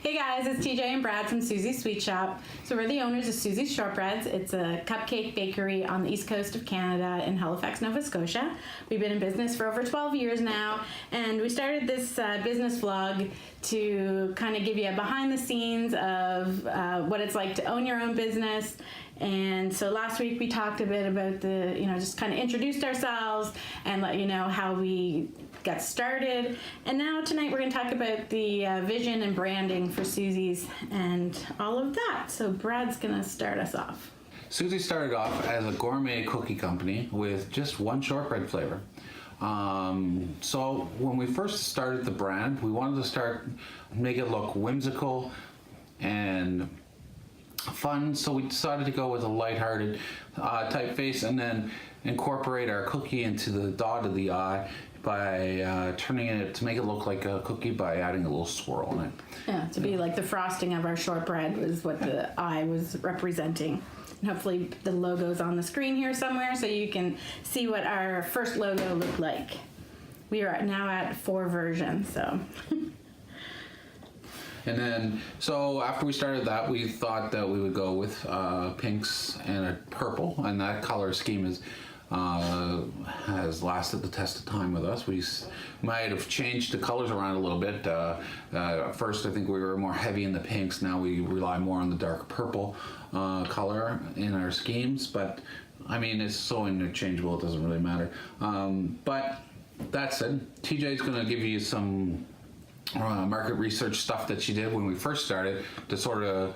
Hey guys, it's TJ and Brad from Susie's Sweet Shop. So we're the owners of Susie's Shortbreads. It's a cupcake bakery on the east coast of Canada in Halifax, Nova Scotia. We've been in business for over 12 years now, and we started this business vlog to kind of give you a behind the scenes of what it's like to own your own business. And so last week we talked a bit about just kind of introduced ourselves and let you know how we got started. And now tonight we're going to talk about the vision and branding for Susie's and all of that. So Brad's going to start us off. Susie started off as a gourmet cookie company with just one shortbread flavor. So when we first started the brand, we wanted to make it look whimsical and fun, so we decided to go with a lighthearted typeface and then incorporate our cookie into the dot of the eye by turning it to make it look like a cookie by adding a little swirl in it. Yeah, to be like the frosting of our shortbread was what the eye was representing. And hopefully the logo's on the screen here somewhere so you can see what our first logo looked like. We are now at 4 versions, so. And then, so after we started that, we thought that we would go with pinks and a purple, and that color scheme has lasted the test of time with us. We might have changed the colors around a little bit. At first, I think we were more heavy in the pinks. Now we rely more on the dark purple color in our schemes, but I mean, it's so interchangeable, it doesn't really matter. But that said, TJ's going to give you some market research stuff that she did when we first started to sort of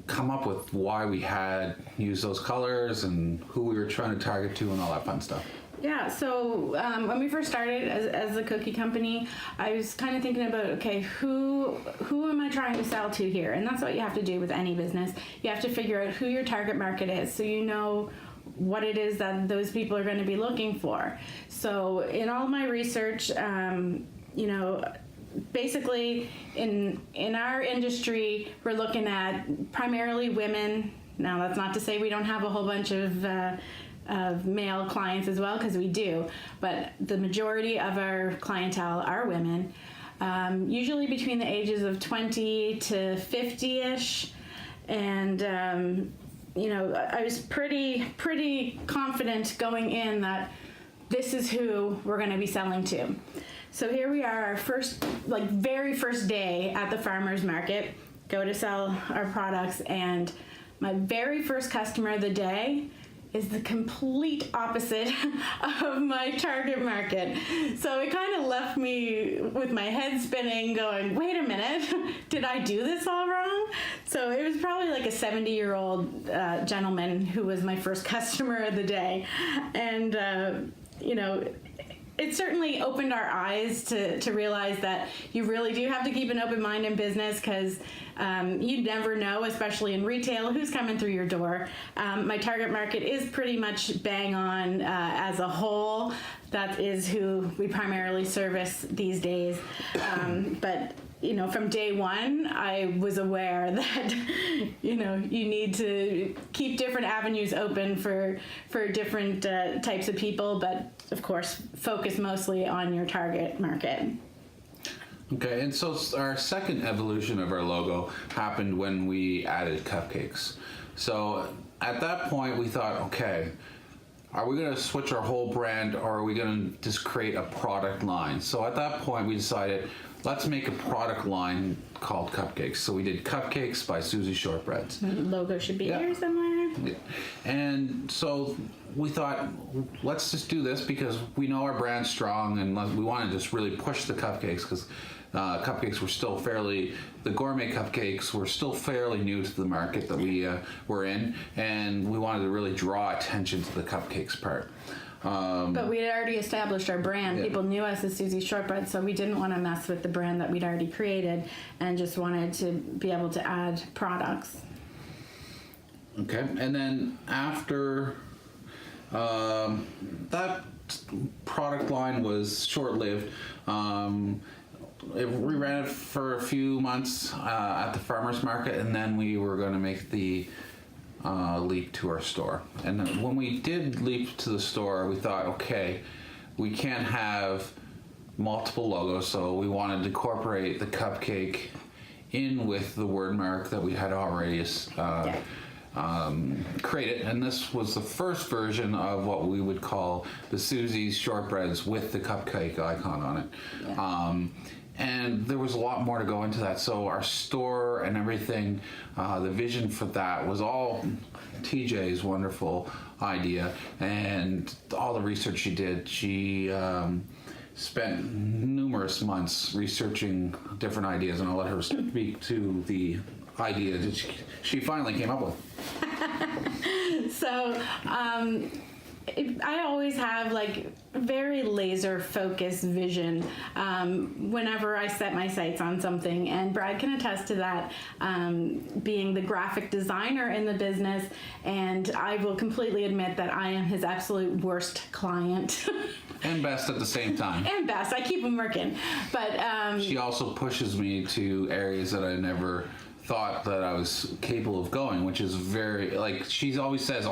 come up with why we had used those colors and who we were trying to target to and all that fun stuff. Yeah, so when we first started as a cookie company, I was kind of thinking about, okay, who am I trying to sell to here? And that's what you have to do with any business. You have to figure out who your target market is so you know what it is that those people are going to be looking for. So in all my research, basically in our industry, we're looking at primarily women. Now that's not to say we don't have a whole bunch of male clients as well, because we do, but the majority of our clientele are women, usually between the ages of 20 to 50-ish. And I was pretty confident going in that this is who we're going to be selling to. So here we are, our very first day at the farmer's market, go to sell our products, and my very first customer of the day is the complete opposite of my target market. So it kind of left me with my head spinning going, wait a minute, did I do this all wrong? So it was probably like a 70-year-old gentleman who was my first customer of the day. And, it certainly opened our eyes to realize that you really do have to keep an open mind in business, because you never know, especially in retail, who's coming through your door. My target market is pretty much bang on as a whole. That is who we primarily service these days. But from day one, I was aware that, you need to keep different avenues open for different types of people, but of course, focus mostly on your target market. Okay, and so our second evolution of our logo happened when we added cupcakes. So at that point, we thought, okay, are we going to switch our whole brand, or are we going to just create a product line? So at that point, we decided, let's make a product line called Cupcakes. So we did Cupcakes by Susie Shortbreads. The logo should be here somewhere. Yeah. And so we thought, let's just do this because we know our brand's strong, and we want to just really push the cupcakes, because cupcakes were still the gourmet cupcakes were still fairly new to the market that we were in, and we wanted to really draw attention to the cupcakes part. But we had already established our brand. Yeah. People knew us as Susie's Shortbread, so we didn't want to mess with the brand that we'd already created, and just wanted to be able to add products. Okay, and then after that product line was short-lived, we ran it for a few months at the farmer's market, and then we were going to make the leap to our store. And then when we did leap to the store, we thought, okay, we can't have multiple logos, so we wanted to incorporate the cupcake in with the word mark that we had already created, and this was the first version of what we would call the Susie's Shortbreads with the cupcake icon on it. Yeah. And there was a lot more to go into that. So our store and everything, the vision for that was all TJ's wonderful idea, and all the research she did. She spent numerous months researching different ideas, and I'll let her speak to the idea that she finally came up with. So I always have like very laser focused vision whenever I set my sights on something, and Brad can attest to that, being the graphic designer in the business, and I will completely admit that I am his absolute worst client. And best at the same time. And best. I keep him working. But she also pushes me to areas that I never thought that I was capable of going, which is very, like, she always says,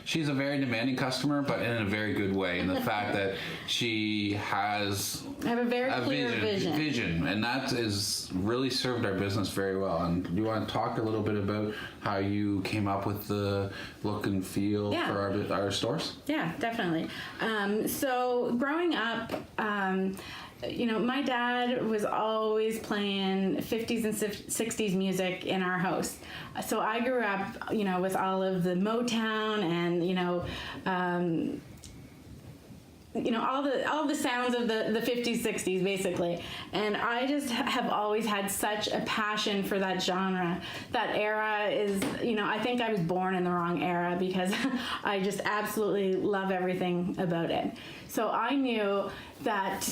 she's a very demanding customer, but in a very good way. And the fact that she has I have a very clear vision, and that is really served our business very well. And do you want to talk a little bit about how you came up with the look and feel for our stores? Yeah, definitely. So growing up, my dad was always playing 50s and 60s music in our house. So I grew up, with all of the Motown and, all the sounds of the 50s, 60s, basically. And I just have always had such a passion for that genre. That era is, I think I was born in the wrong era, because I just absolutely love everything about it. So I knew that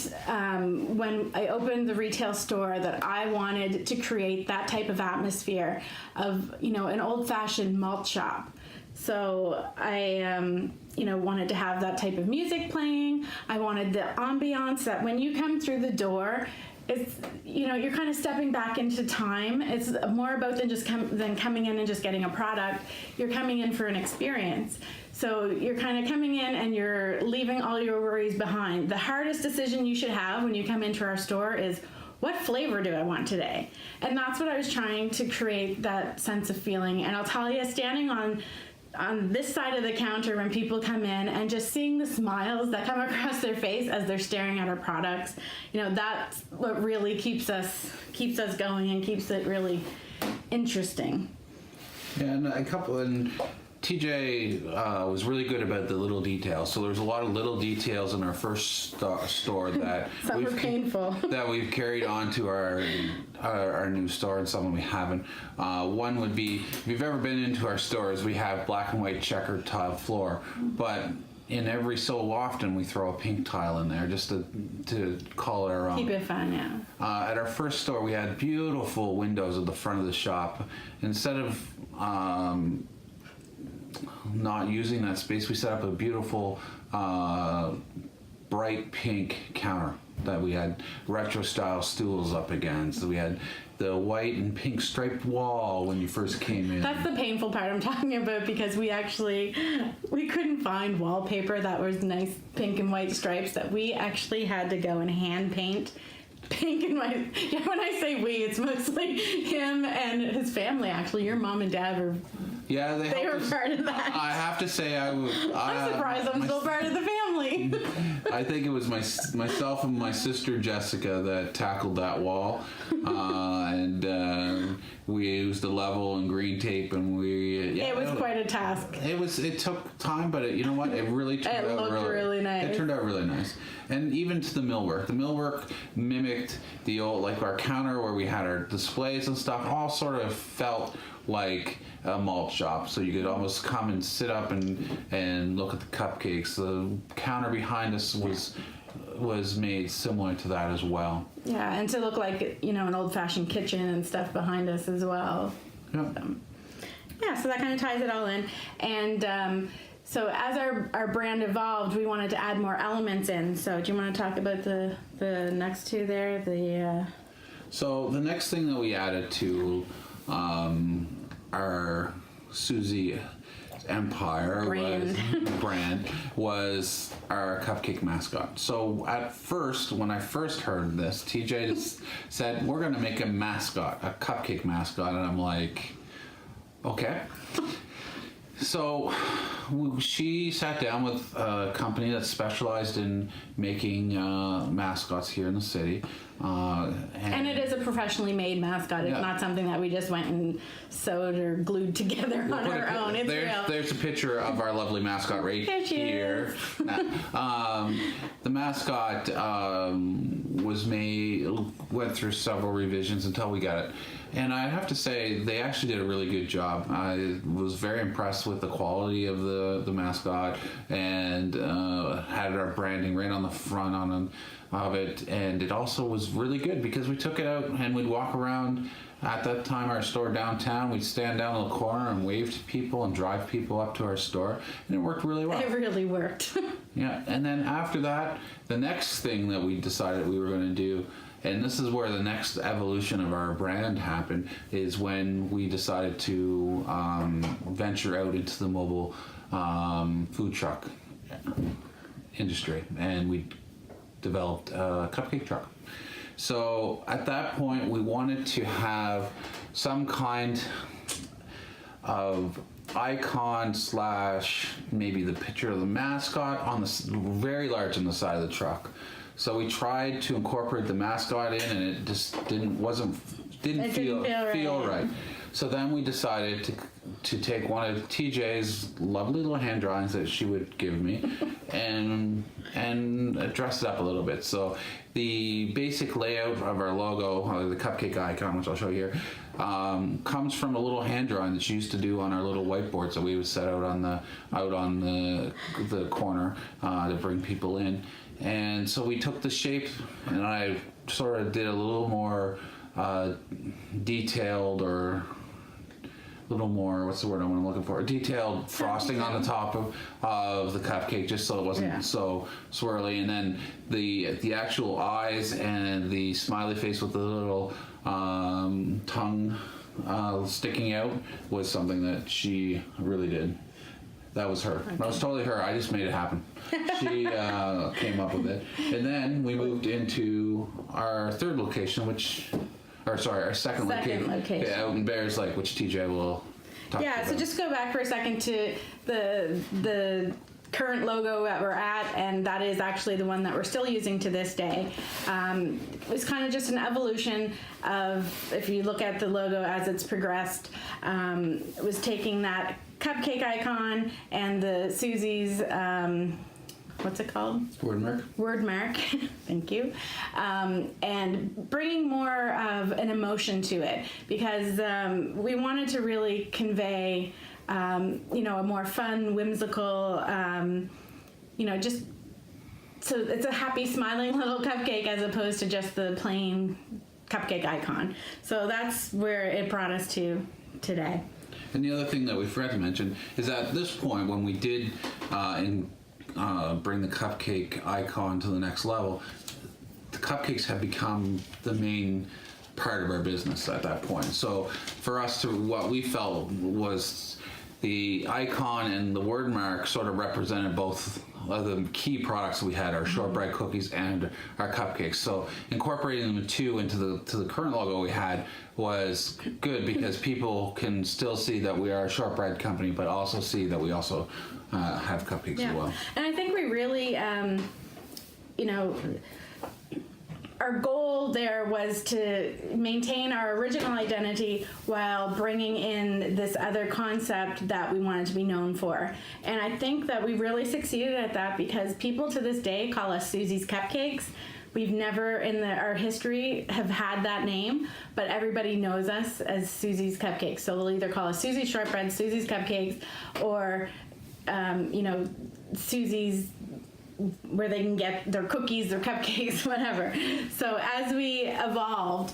when I opened the retail store, that I wanted to create that type of atmosphere of, an old-fashioned malt shop. So I, wanted to have that type of music playing. I wanted the ambiance that when you come through the door, it's, you're kind of stepping back into time. It's more about than coming in and just getting a product. You're coming in for an experience. So you're kind of coming in and you're leaving all your worries behind. The hardest decision you should have when you come into our store is, what flavor do I want today? And that's what I was trying to create, that sense of feeling. And I'll tell you, standing on this side of the counter when people come in and just seeing the smiles that come across their face as they're staring at our products, that's what really keeps us going and keeps it really interesting. Yeah, and TJ was really good about the little details. So there's a lot of little details in our first store that some are painful that we've carried on to our new store, and some we haven't. One would be, if you've ever been into our stores, we have black and white checkered tile floor, but in every so often we throw a pink tile in there just to call it our own. Keep it fun, yeah. At our first store, we had beautiful windows at the front of the shop. Instead of not using that space, we set up a beautiful bright pink counter that we had retro style stools up against. We had the white and pink striped wall when you first came in. That's the painful part I'm talking about, because we couldn't find wallpaper that was nice pink and white stripes, that we actually had to go and hand paint pink and white. Yeah, when I say we, it's mostly him and his family, actually. Your mom and dad were... Yeah, they were part of that. I have to say, I'm surprised I'm still part of the family. I think it was myself and my sister Jessica that tackled that wall, and we used the level and green tape, and it was quite a task. It took time, but you know what? It really turned out really nice. It turned out really nice, and even to the millwork. The millwork mimicked the old, like our counter where we had our displays and stuff. All sort of felt like a malt shop, so you could almost come and sit up and look at the cupcakes. The counter behind us was made similar to that as well. Yeah, and to look like an old-fashioned kitchen and stuff behind us as well. Yep. So that kind of ties it all in. And so as our brand evolved, we wanted to add more elements in. So do you want to talk about the next two there? So the next thing that we added to our Susie empire Brand. was our cupcake mascot. So at first, when I first heard this, TJ just said, we're going to make a mascot, a cupcake mascot. And I'm like, okay. So she sat down with a company that specialized in making mascots here in the city. And it is a professionally made mascot. It's not something that we just went and sewed or glued together on our own. It's real. There's a picture of our lovely mascot right here. The mascot went through several revisions until we got it. And I have to say, they actually did a really good job. I was very impressed with the quality of the mascot, and had our branding right on the front of it. And it also was really good because we took it out and we'd walk around. At that time, our store downtown, we'd stand down in the corner and wave to people and drive people up to our store. And it worked really well. It really worked. Yeah. And then after that, the next thing that we decided we were going to do, and this is where the next evolution of our brand happened, is when we decided to venture out into the mobile food truck industry, and we developed a cupcake truck. So at that point, we wanted to have some kind of icon / maybe the picture of the mascot on the very large on the side of the truck. So we tried to incorporate the mascot in, and it just didn't feel right. So then we decided to take one of TJ's lovely little hand drawings that she would give me and dress it up a little bit. So the basic layout of our logo, the cupcake icon, which I'll show you here, comes from a little hand drawing that she used to do on our little whiteboards that we would set out on the corner to bring people in. And so we took the shape, and I sort of did a little more detailed, or a little more, what's the word I'm looking for? Detailed frosting on the top of the cupcake, just so it wasn't so swirly. And then the actual eyes and the smiley face with the little tongue sticking out was something that she really did. That was her. Okay. That was totally her. I just made it happen. She came up with it. And then we moved into our third location, our second location. Out in Bears Lake, which TJ will talk about. So just go back for a second to the current logo that we're at, and that is actually the one that we're still using to this day. It's kind of just an evolution of, if you look at the logo as it's progressed, it was taking that cupcake icon and the Susie's, what's it called? Word mark. Thank you. And bringing more of an emotion to it, because we wanted to really convey a more fun, whimsical, just so it's a happy, smiling little cupcake as opposed to just the plain cupcake icon. So that's where it brought us to today. And the other thing that we forgot to mention is that at this point, when we did bring the cupcake icon to the next level, the cupcakes have become the main part of our business at that point. So for us, what we felt was the icon and the word mark sort of represented both of the key products we had, our shortbread cookies and our cupcakes. So incorporating the two into the current logo we had was good, because people can still see that we are a shortbread company, but also see that we also have cupcakes as well. And I think we really, our goal there was to maintain our original identity while bringing in this other concept that we wanted to be known for. And I think that we really succeeded at that, because people to this day call us Susie's Cupcakes. We've never in our history have had that name, but everybody knows us as Susie's Cupcakes. So they'll either call us Susie's Shortbreads, Susie's Cupcakes, or, Susie's, where they can get their cookies, their cupcakes, whatever. So as we evolved,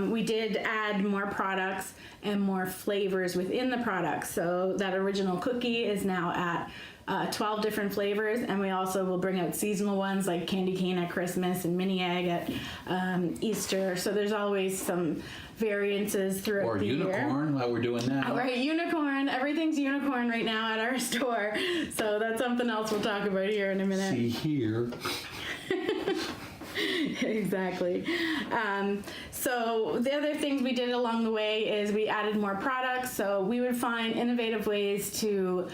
we did add more products and more flavors within the products. So that original cookie is now at 12 different flavors, and we also will bring out seasonal ones like candy cane at Christmas and mini egg at Easter. So there's always some variances throughout the year. Or unicorn, like we're doing now. Right, unicorn. Everything's unicorn right now at our store. So that's something else we'll talk about here in a minute. See here. Exactly. So the other things we did along the way is we added more products. So we would find innovative ways to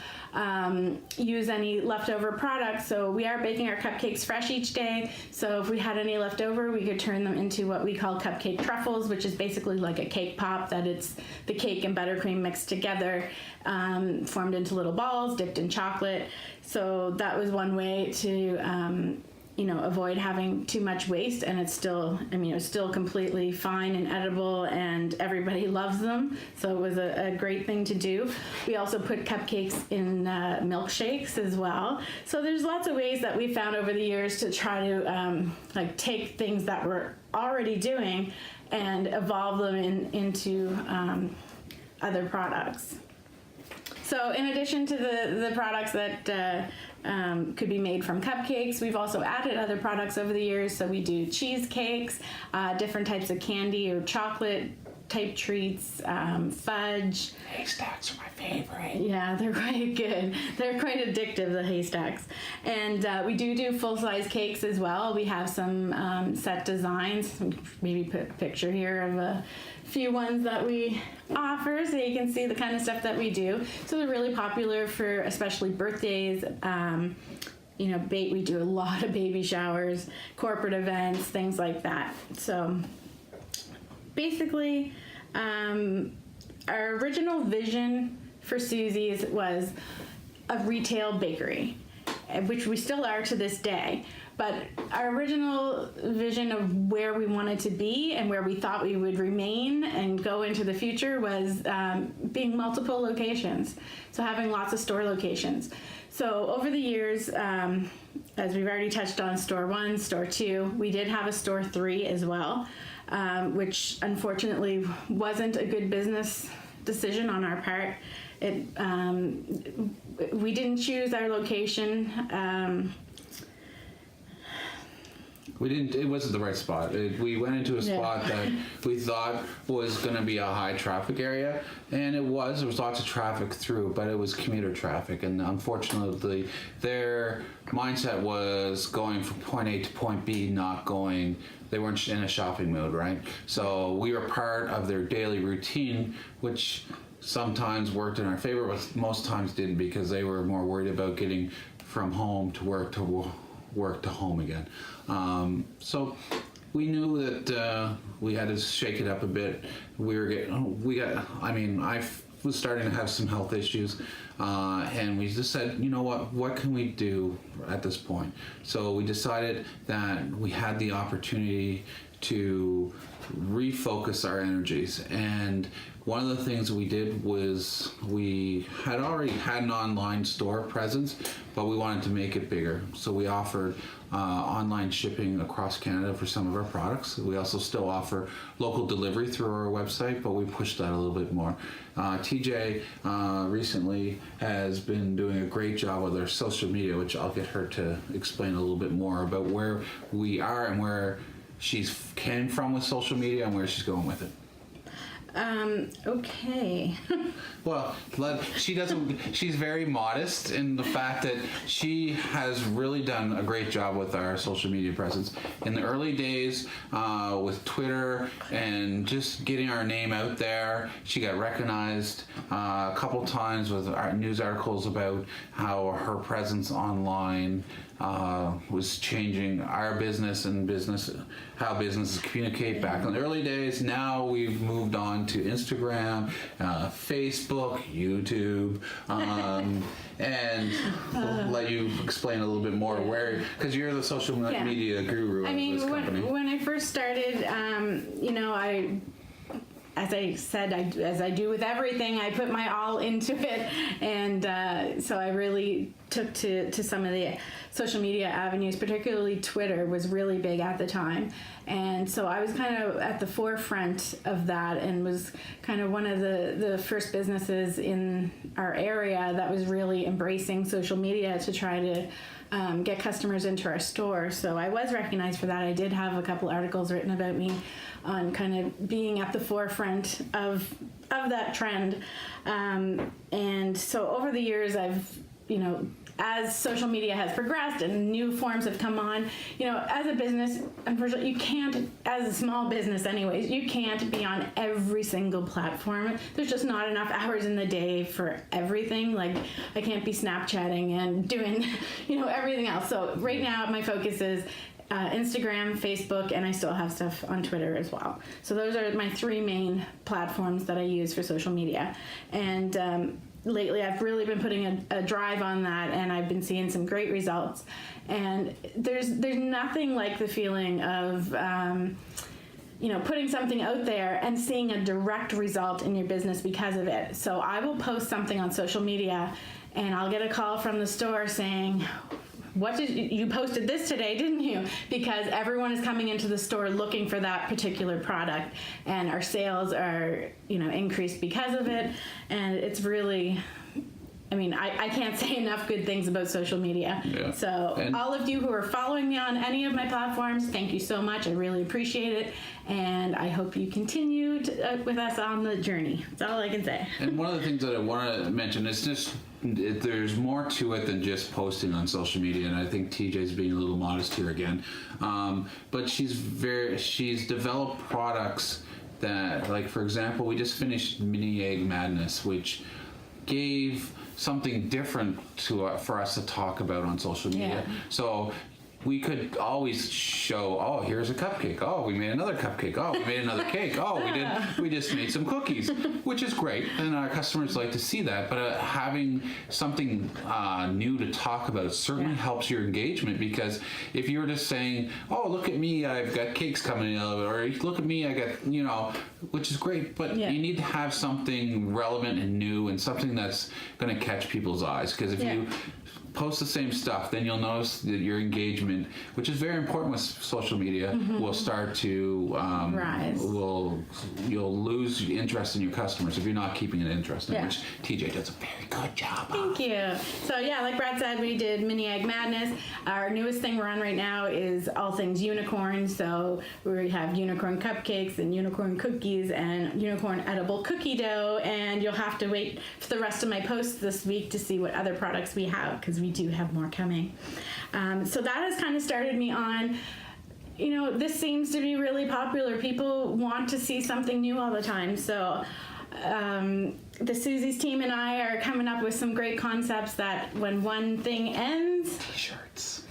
use any leftover products. So we are baking our cupcakes fresh each day. So if we had any left over, we could turn them into what we call cupcake truffles, which is basically like a cake pop that it's the cake and buttercream mixed together, formed into little balls, dipped in chocolate. So that was one way to avoid having too much waste, and it's still, it was still completely fine and edible, and everybody loves them. So it was a great thing to do. We also put cupcakes in milkshakes as well. So there's lots of ways that we found over the years to try to take things that we're already doing and evolve them into other products. So in addition to the products that could be made from cupcakes, we've also added other products over the years. So we do cheesecakes, different types of candy or chocolate type treats, fudge. Haystacks are my favorite. Yeah, they're quite good. They're quite addictive, the haystacks. And we do full-size cakes as well. We have some set designs. Maybe put a picture here of a few ones that we offer so you can see the kind of stuff that we do. So they're really popular for especially birthdays. We do a lot of baby showers, corporate events, things like that. So basically, our original vision for Susie's was a retail bakery, which we still are to this day. But our original vision of where we wanted to be and where we thought we would remain and go into the future was being multiple locations. So having lots of store locations. So over the years, as we've already touched on, store 1, store 2, we did have a store 3 as well, which unfortunately wasn't a good business decision on our part. We didn't choose our location. It wasn't the right spot. We went into a spot that we thought was going to be a high traffic area, and it was. There was lots of traffic through, but it was commuter traffic, and unfortunately their mindset was going from point A to point B, they weren't in a shopping mode, right? So we were part of their daily routine, which sometimes worked in our favor, but most times didn't, because they were more worried about getting from home to work to home again. So we knew that we had to shake it up a bit. I was starting to have some health issues, and we just said, you know what can we do at this point? So we decided that we had the opportunity to refocus our energies, and one of the things we did was we had already had an online store presence, but we wanted to make it bigger. So we offered online shipping across Canada for some of our products. We also still offer local delivery through our website, but we pushed that a little bit more. TJ recently has been doing a great job with our social media, which I'll get her to explain a little bit more about where we are and where she's came from with social media and where she's going with it. Okay. Well, she's very modest in the fact that she has really done a great job with our social media presence. In the early days, with Twitter and just getting our name out there, she got recognized a couple times with our news articles about how her presence online was changing our business and how businesses communicate back in the early days. Now we've moved on to Instagram, Facebook, YouTube, and we'll let you explain a little bit more because you're the social media guru of this company. When I first started, as I said, as I do with everything, I put my all into it. And so I really took to some of the social media avenues, particularly Twitter was really big at the time. And so I was kind of at the forefront of that and was kind of one of the first businesses in our area that was really embracing social media to try to get customers into our store. So I was recognized for that. I did have a couple articles written about me on kind of being at the forefront of that trend. And so over the years, I've, as social media has progressed and new forms have come on, as a business, unfortunately, you can't, as a small business anyways, you can't be on every single platform. There's just not enough hours in the day for everything. Like, I can't be Snapchatting and doing, everything else. So right now, my focus is Instagram, Facebook, and I still have stuff on Twitter as well. So those are my three main platforms that I use for social media. And lately I've really been putting a drive on that, and I've been seeing some great results. And there's nothing like the feeling of putting something out there and seeing a direct result in your business because of it. So I will post something on social media and I'll get a call from the store saying, you posted this today, didn't you? Because everyone is coming into the store looking for that particular product, and our sales are, increased because of it. And it's really, I can't say enough good things about social media. Yeah. So all of you who are following me on any of my platforms, thank you so much. I really appreciate it. And I hope you continue with us on the journey. That's all I can say. And one of the things that I want to mention is just there's more to it than just posting on social media, and I think TJ's being a little modest here again. But she's developed products that, like, for example, we just finished Mini Egg Madness, which gave something different for us to talk about on social media. Yeah. So we could always show, here's a cupcake. We made another cupcake. We made another cake. We just made some cookies, which is great. And our customers like to see that. But having something new to talk about certainly helps your engagement, because if you were just saying, look at me, I've got cakes coming in, or look at me, I got, which is great. But you need to have something relevant and new and something that's going to catch people's eyes. Because if you post the same stuff, then you'll notice that your engagement, which is very important with social media, will start to rise. You'll lose interest in your customers if you're not keeping it interesting, which TJ does a very good job of. Thank you. So like Brad said, we did Mini Egg Madness. Our newest thing we're on right now is all things unicorn. So we have unicorn cupcakes and unicorn cookies and unicorn edible cookie dough, and you'll have to wait for the rest of my posts this week to see what other products we have, because we do have more coming. So that has kind of started me on, this seems to be really popular. People want to see something new all the time. So the Susie's team and I are coming up with some great concepts that when one thing ends, T-shirts.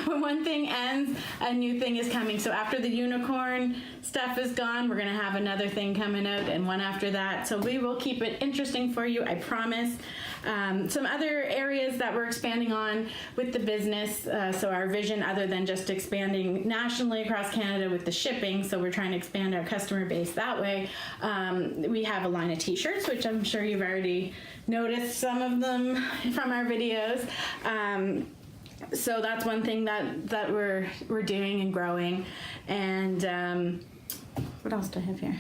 When one thing ends, a new thing is coming. So after the unicorn stuff is gone, we're going to have another thing coming out, and one after that. So we will keep it interesting for you, I promise. Some other areas that we're expanding on with the business. So our vision, other than just expanding nationally across Canada with the shipping, so we're trying to expand our customer base that way. We have a line of t-shirts, which I'm sure you've already noticed some of them from our videos. So that's one thing that we're doing and growing. And what else do I have here?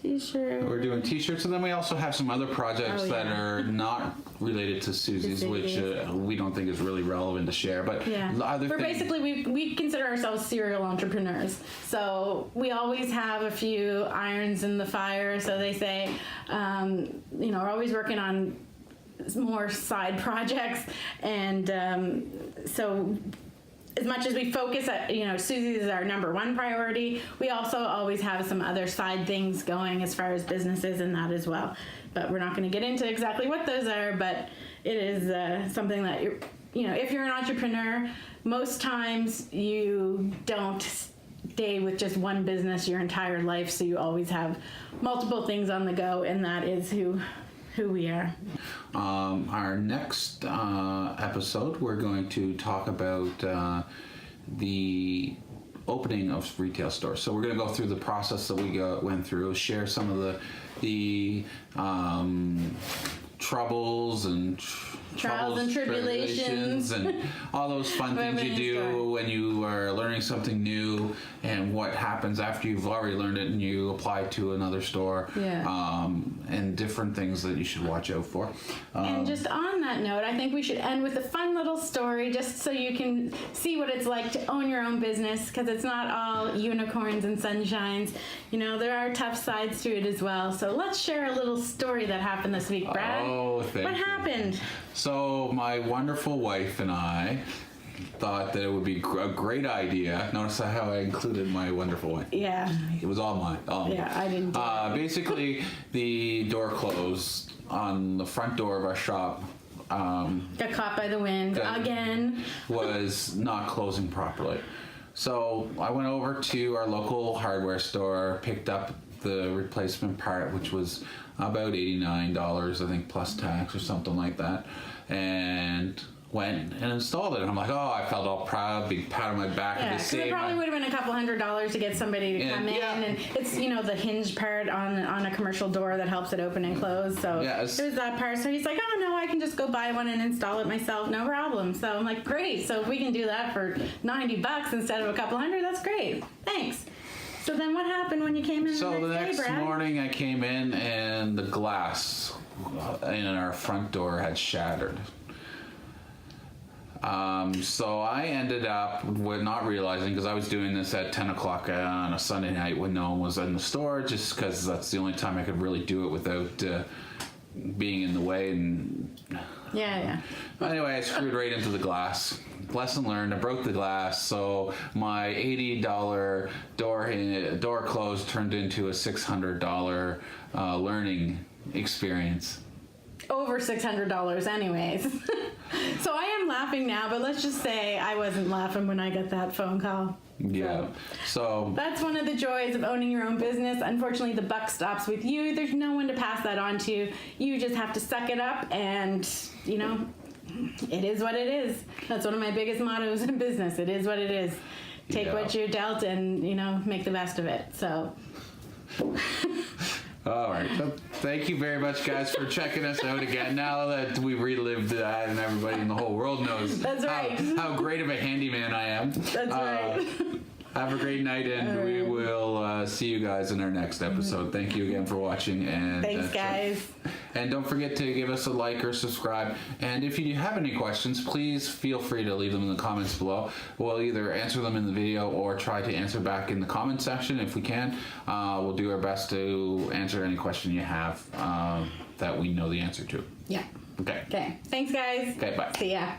T-shirt. We're doing t-shirts, and then we also have some other projects that are not related to Susie's, which we don't think is really relevant to share. But basically, we consider ourselves serial entrepreneurs. So we always have a few irons in the fire, so they say. We're always working on more side projects, and so as much as we focus at, Susie's is our number one priority, we also always have some other side things going as far as businesses and that as well. But we're not going to get into exactly what those are, but it is something that if you're an entrepreneur, most times you don't stay with just one business your entire life, so you always have multiple things on the go, and that is who we are. Our next episode, we're going to talk about the opening of retail stores. So we're going to go through the process that we went through, share some of the troubles and trials and tribulations and all those fun things you do when you are learning something new, and what happens after you've already learned it and you apply to another store, and different things that you should watch out for. And just on that note, I think we should end with a fun little story, just so you can see what it's like to own your own business, because it's not all unicorns and sunshines. You know, there are tough sides to it as well. So let's share a little story that happened this week, Brad. Oh, thank you. What happened? So my wonderful wife and I thought that it would be a great idea. Notice how I included my wonderful wife. Yeah. It was all mine. Yeah, I didn't do it. Basically, the door closed on the front door of our shop. Got caught by the wind again. Was not closing properly. So I went over to our local hardware store, picked up the replacement part, which was about $89, I think, plus tax or something like that, and went and installed it. And I'm like, oh, I felt all proud, big pat on my back. Yeah, because it probably would have been a couple $100s to get somebody to come in, and it's, you know, the hinge part on a commercial door that helps it open and close. So there's that part. So he's like, oh no, I can just go buy one and install it myself, no problem. So I'm like, great. So if we can do that for $90 instead of a couple $100, that's great. Thanks. So then what happened when you came in? So the next morning I came in and the glass in our front door had shattered. So I ended up with not realizing, because I was doing this at 10 o'clock on a Sunday night when no one was in the store, just because that's the only time I could really do it without being in the way. And anyway, I screwed right into the glass. Lesson learned. I broke the glass, so my $80 door close turned into a $600 learning experience. Over $600 anyways. So I am laughing now, but let's just say I wasn't laughing when I got that phone call. Yeah. So that's one of the joys of owning your own business. Unfortunately, the buck stops with you. There's no one to pass that on to. You just have to suck it up, and, you know, it is what it is. That's one of my biggest mottos in business. It is what it is. Take what you're dealt and, you know, make the best of it. So all right. So thank you very much, guys, for checking us out again. Now that we relived that and everybody in the whole world knows how great of a handyman I am. That's right. Have a great night, and we will see you guys in our next episode. Thank you again for watching. And thanks, guys. And don't forget to give us a like or subscribe. And if you have any questions, please feel free to leave them in the comments below. We'll either answer them in the video or try to answer back in the comment section if we can. We'll do our best to answer any question you have that we know the answer to. Yeah. Okay. Thanks, guys. Okay, bye. See ya.